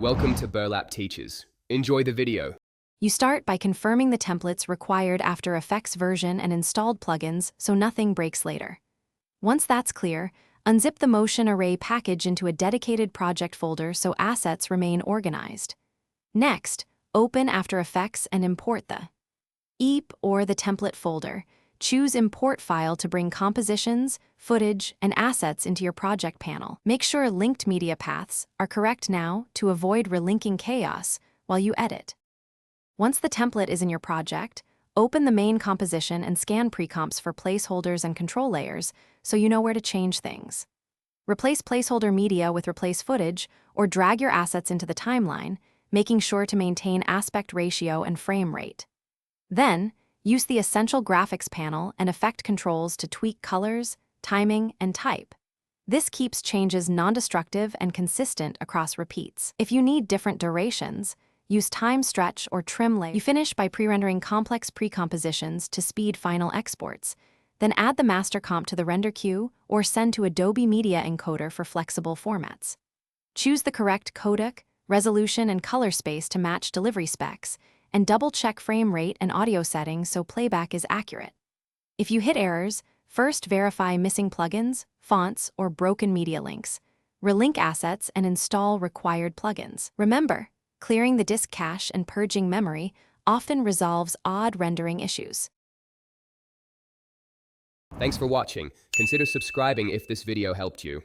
Welcome to Burlap Teachers. Enjoy the video. You start by confirming the templates required After Effects version and installed plugins so nothing breaks later. Once that's clear, unzip the Motion Array package into a dedicated project folder so assets remain organized. Next, open After Effects and import the EP or the template folder. Choose Import File to bring compositions, footage, and assets into your project panel. Make sure linked media paths are correct now to avoid relinking chaos while you edit. Once the template is in your project, open the main composition and scan pre-comps for placeholders and control layers so you know where to change things. Replace placeholder media with replace footage or drag your assets into the timeline, making sure to maintain aspect ratio and frame rate. Then, use the Essential Graphics panel and effect controls to tweak colors, timing, and type. This keeps changes non-destructive and consistent across repeats. If you need different durations, use time stretch or trim layer. You finish by pre-rendering complex pre-compositions to speed final exports. Then add the master comp to the render queue or send to Adobe Media Encoder for flexible formats. Choose the correct codec, resolution, and color space to match delivery specs, and double-check frame rate and audio settings so playback is accurate. If you hit errors, first verify missing plugins, fonts, or broken media links. Relink assets and install required plugins. Remember, clearing the disk cache and purging memory often resolves odd rendering issues. Thanks for watching. Consider subscribing if this video helped you.